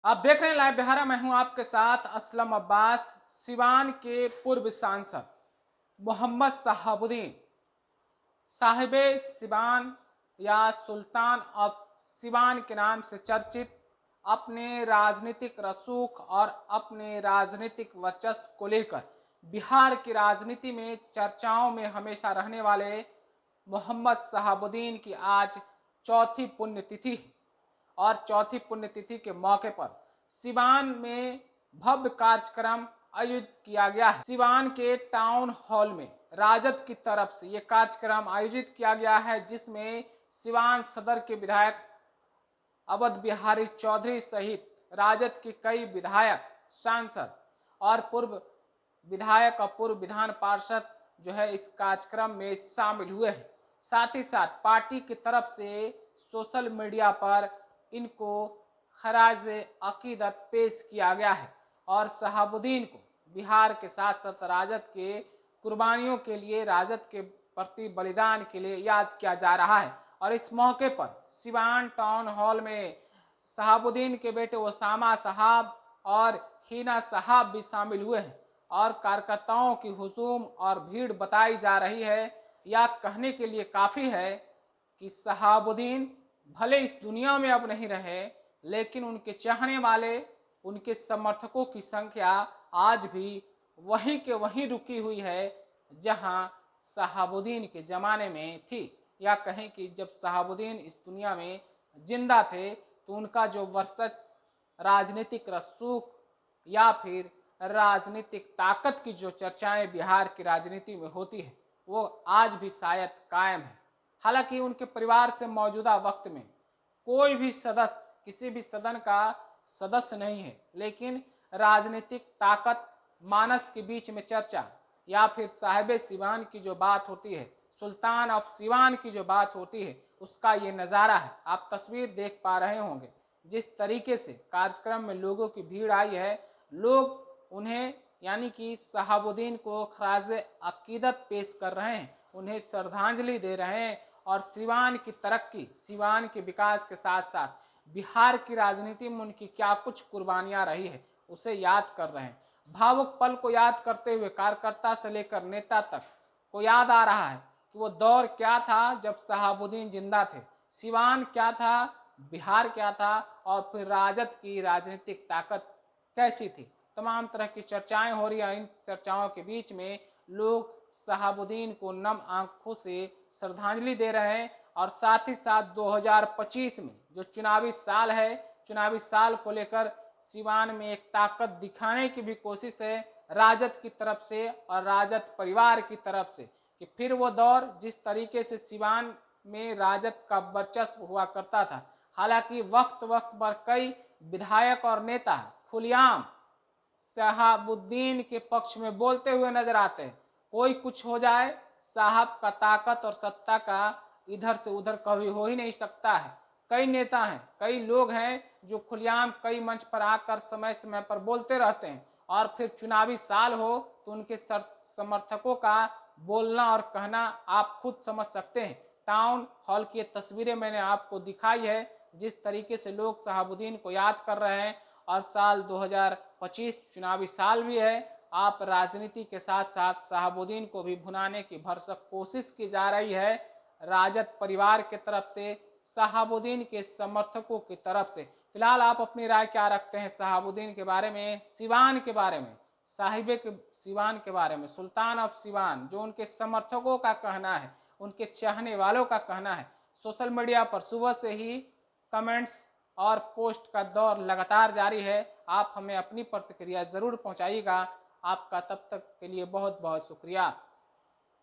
आप देख रहे हैं लाइव बिहारा। मैं हूं आपके साथ असलम अब्बास। सिवान के पूर्व सांसद मोहम्मद शहाबुद्दीन साहिब सिवान या सुल्तान ऑफ सिवान के नाम से चर्चित, अपने राजनीतिक रसूख और अपने राजनीतिक वर्चस्व को लेकर बिहार की राजनीति में चर्चाओं में हमेशा रहने वाले मोहम्मद शहाबुद्दीन की आज चौथी पुण्यतिथि है। और चौथी पुण्यतिथि के मौके पर सिवान में भव्य कार्यक्रम आयोजित किया गया है। सिवान के टाउन हॉल में राजद की तरफ से यह कार्यक्रम आयोजित किया गया है, जिसमें सिवान सदर के विधायक अवध बिहारी चौधरी सहित राजद के कई विधायक, सांसद और पूर्व विधायक और पूर्व विधान पार्षद जो है इस कार्यक्रम में शामिल हुए हैं। साथ ही साथ पार्टी की तरफ से सोशल मीडिया पर इनको खराज अकीदत पेश किया गया है और शहाबुद्दीन को बिहार के साथ साथ राजद के कुर्बानियों के लिए, राजद के प्रति बलिदान के लिए याद किया जा रहा है। और इस मौके पर सिवान टाउन हॉल में शहाबुद्दीन के बेटे ओसामा साहब और हीना साहब भी शामिल हुए हैं और कार्यकर्ताओं की हुजूम और भीड़ बताई जा रही है। यह कहने के लिए काफ़ी है कि शहाबुद्दीन भले इस दुनिया में अब नहीं रहे, लेकिन उनके चाहने वाले, उनके समर्थकों की संख्या आज भी वहीं के वहीं रुकी हुई है जहां शहाबुद्दीन के ज़माने में थी। या कहें कि जब शहाबुद्दीन इस दुनिया में जिंदा थे तो उनका जो वर्चस्व, राजनीतिक रसूख या फिर राजनीतिक ताकत की जो चर्चाएं बिहार की राजनीति में होती है वो आज भी शायद कायम है। हालांकि उनके परिवार से मौजूदा वक्त में कोई भी सदस्य किसी भी सदन का सदस्य नहीं है, लेकिन राजनीतिक ताकत, मानस के बीच में चर्चा या फिर साहिब सिवान की जो बात होती है, सुल्तान ऑफ सिवान की जो बात होती है, उसका ये नज़ारा है। आप तस्वीर देख पा रहे होंगे जिस तरीके से कार्यक्रम में लोगों की भीड़ आई है। लोग उन्हें यानी कि शहाबुद्दीन को खराज अकीदत पेश कर रहे हैं, उन्हें श्रद्धांजलि दे रहे हैं और सिवान की तरक्की, सिवान के विकास के साथ साथ बिहार की राजनीति में उनकी क्या कुछ कुर्बानियां रही है उसे याद कर रहे हैं। भावुक पल को याद करते हुए कार्यकर्ता से लेकर नेता तक को याद आ रहा है कि वो दौर क्या था जब शहाबुद्दीन जिंदा थे, सिवान क्या था, बिहार क्या था और फिर राजद की राजनीतिक ताकत कैसी थी। तमाम तरह की चर्चाएं हो रही हैं। इन चर्चाओं के बीच में लोग शहाबुद्दीन को नम आंखों से श्रद्धांजलि दे रहे हैं और साथ ही साथ 2025 में जो चुनावी साल है, चुनावी साल को लेकर सिवान में एक ताकत दिखाने की भी कोशिश है राजद की तरफ से और राजद परिवार की तरफ से कि फिर वो दौर जिस तरीके से सिवान में राजद का वर्चस्व हुआ करता था। हालांकि वक्त वक्त पर कई विधायक और नेता खुलेआम शहाबुद्दीन के पक्ष में बोलते हुए नजर आते हैं। कोई कुछ हो जाए, साहब का ताकत और सत्ता का इधर से उधर कभी हो ही नहीं सकता है। कई नेता हैं, कई लोग हैं जो खुलेआम कई मंच पर आकर समय समय पर बोलते रहते हैं और फिर चुनावी साल हो तो उनके समर्थकों का बोलना और कहना आप खुद समझ सकते हैं। टाउन हॉल की तस्वीरें मैंने आपको दिखाई है, जिस तरीके से लोग शहाबुद्दीन को याद कर रहे हैं और साल 2025 चुनावी साल भी है। आप राजनीति के साथ साथ शहाबुद्दीन को भी भुनाने की भरसक कोशिश की जा रही है राजद परिवार के तरफ से, शहाबुद्दीन के समर्थकों की तरफ से। फिलहाल आप अपनी राय क्या रखते हैं शहाबुद्दीन के बारे में, सिवान के बारे में, साहिबे के सिवान के बारे में, सुल्तान ऑफ सिवान जो उनके समर्थकों का कहना है, उनके चाहने वालों का कहना है। सोशल मीडिया पर सुबह से ही कमेंट्स और पोस्ट का दौर लगातार जारी है। आप हमें अपनी प्रतिक्रिया ज़रूर पहुंचाइएगा। आपका तब तक के लिए बहुत बहुत शुक्रिया।